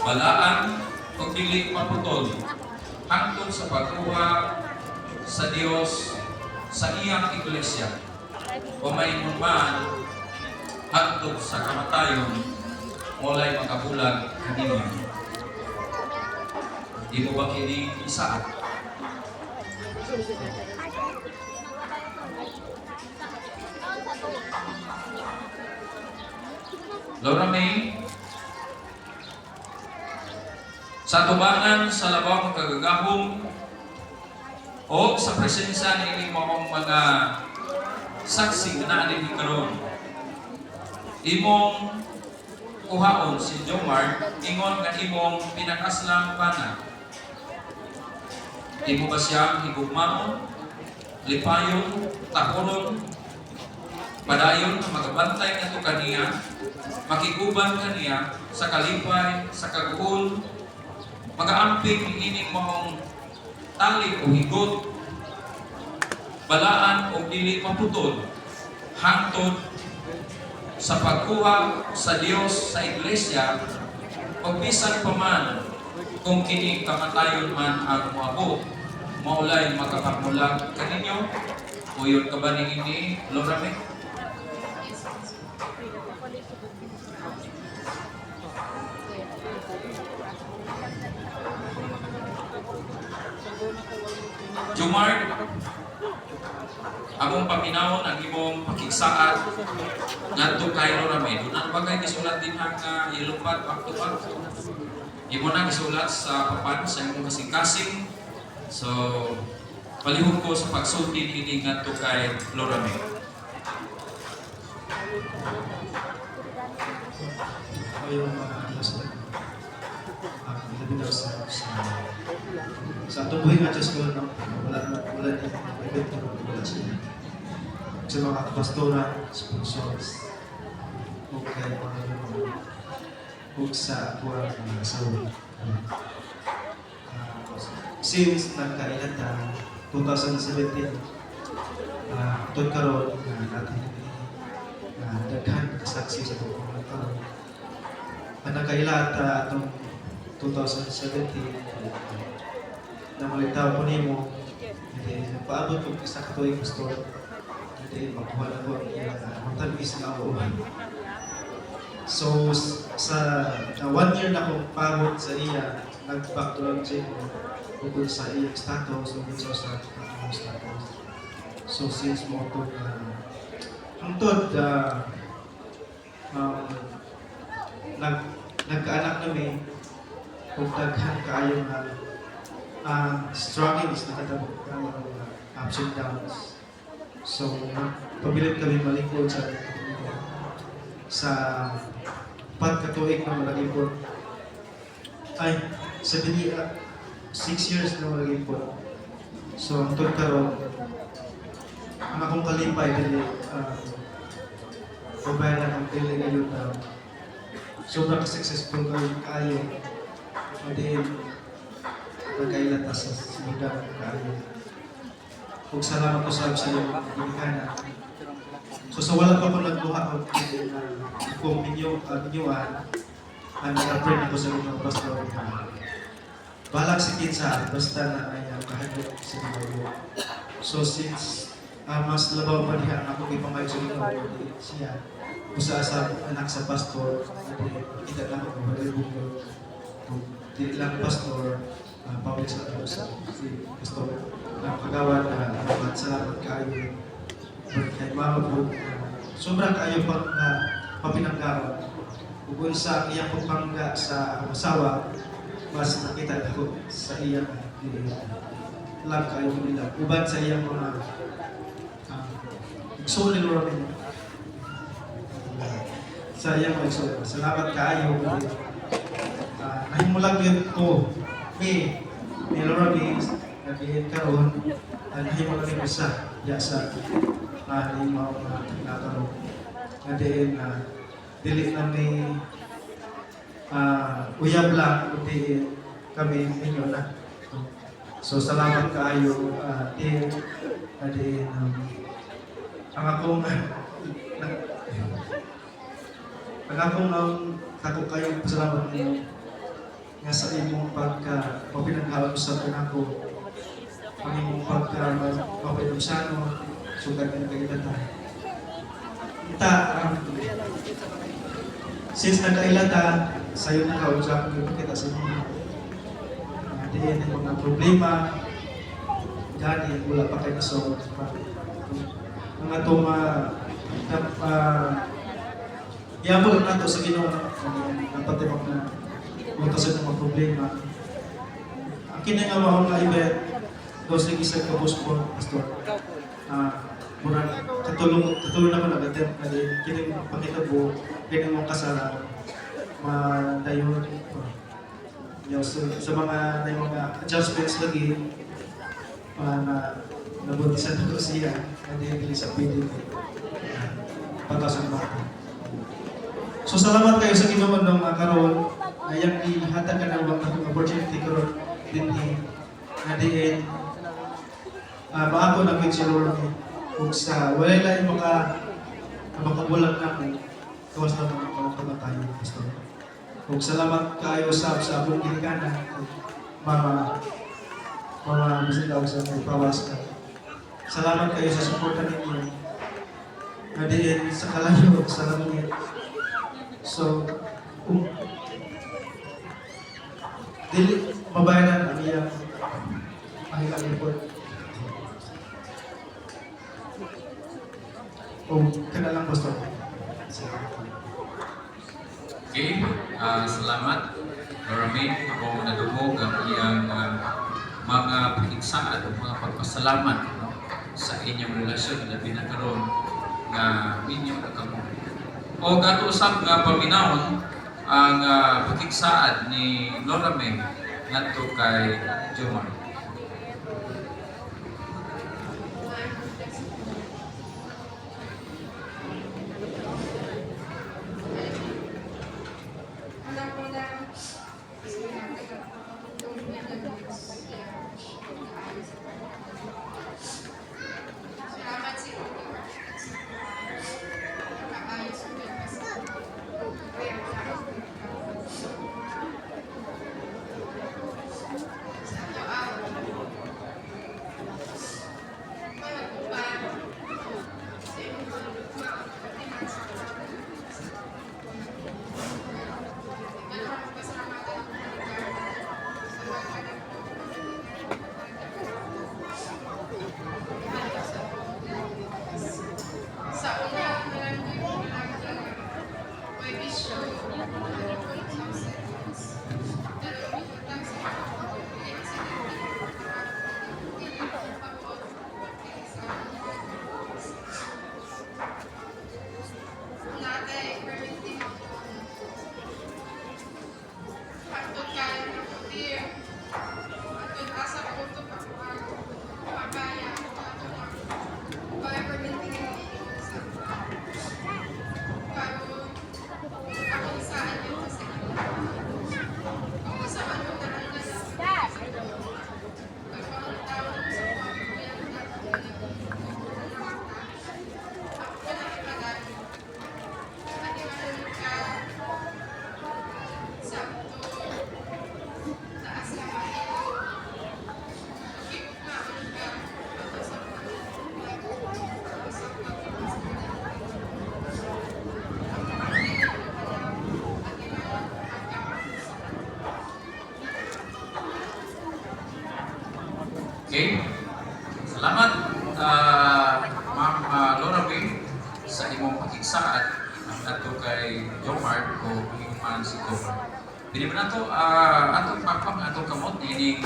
balaan o dili maputol hangtod sa pagkuha sa Dios sa iyang iglesia o may man hangtod sa kamatayon walay makabulag kanino. Di mo ba kini isa? Laura May, sa tubangan sa labang kagagahong o sa presensya ng mga saksi na anin karon, imong kuhaon si Jomar ingon nga imong pinakaslang pana. Imo ba siyang higugmaon, lipayon, tapuron, padayon na magabantay nga to kaniya, makiguban kaniya sa kalipay, sa kaguol, mag-aamping ining mong tali o higot, balaan o dili maputol, hangtod sa pagkuha sa Dios sa iglesia, o bisan pa man kung kini kamatayon man ang moabot, maulay makapamulag kaninyo, o yun ka ba ni Lorame? Jumar, among paminawon ang imong pakigsaat ngadto kay Lorame. Doon ang bagay gisulat din ang ilumpat back to back. Imo na gisulat sa papan sa imong kasing-kasing. So, palihog ko sa pagsulti ini ngadto kay Lorame. Ayun mga alas na sa tubuhin nga Diyos ko, wala din pwede ko wala siya. Sa mga pastora, sponsors, o kaya o sa kuha ng asawa. Since nagkailan na 2017, doon karoon natin daghan kasaksi sa tukong ng karoon. Ang nagkailan itong 2017, na malitaw ko nimo, hindi paabot ko isa ka tuwing pastor, hindi magkuha na ko ang talbis na ako. So, sa 1 year na akong pagod sa iya, nag-background check ko tungkol sa iyang status, tungkol sa status. So, since mo ito hangtod, nagkaanak namin, kung daghan kaayo na struggles na katabok ng ups and downs. So, pabilit kami malingkod sa pagkatuig na malagipod. Ay, 6 years na malagipod. So, ang karon ang akong kalipay dili pabayaran ang dili ngayon na sobrang successful kayo. And then, nagkailata sa sinudan kayo. Kung salamat ko sa iyo, ibigana. So sa wala pa ko nagbuha kung minyuan, nag-friend ako sa mga pastor. Balak si Kinsa, basta na ay kahagod sa mga. So since mas labaw pa niya ako ipamay sa mga siya, usa sa anak sa pastor, kita lang ako magalibog di lang pastor, public sa si pastor na kagawan na salamat kayo kay mama po sobrang kayo pang papinanggawan ug sa iyang pagpangga sa asawa mas nakita ako sa iyang lang kayo nila uban sa iyang mga igsoon ni Lord sa iyang igsoon salamat kayo nahimulag yun ko ni Lord nabihin karon nahimulag yun isa sa himaw na kinakaroon na diin dili na ni uyab lang kundi kami ninyo na so salamat kaayo din na diin ang akong ako kayo pasalamat ninyo nga sa imong pagka mapinaghausap ko nako ang imong pagka mapinusano sugat ng kailatan. Ita, since nagkailata, sa'yo na kausap ko kita sa inyo. Diyan ang mga problema, gani, wala pa kayo nasolve pa. Mga itong yabol na ito sa Ginoo, napatibak na mutasan ng mga problema. Ang kinang mga event, dos lagi sa kabuspon, pastor. Murang katulong naman nag-attempt na din. Kining pakitabo, kining mong kasala, madayon. Sa mga adjustments lagi, na nabuntisan ko siya, hindi sa pwede patasan ba. So salamat kayo sa Ginoo ng karon, ayang ihatag ka ng mga opportunity karon din na diin. Bago na with si Lord, kung sa wala lang yung mga makabulag na ko, kawas na mga kamatayan, pastor. Kung salamat kayo sa buong ginikanan, mga bisitaw sa may pawas ka. Salamat kayo sa suporta ninyo. Nadiin sa kalayo, sa langit. So, dili mabayaran ang iyang report. Kena lang, pastor. Okay, salamat. Marami akong nadumog ang iyang mga pakigsaan at mga pagpasalamat, no, sa inyong relasyon, labi na karon nga inyong nakamo. O gato usab nga paminawon ang pakigsaan ni Laura May ngadto kay Jomar. Okay? Salamat, Ma'am Laura May, sa imong pakigsaad ato kay Jomar o human si Jomar. Bili mo na ito, atong papang atong kamot, ining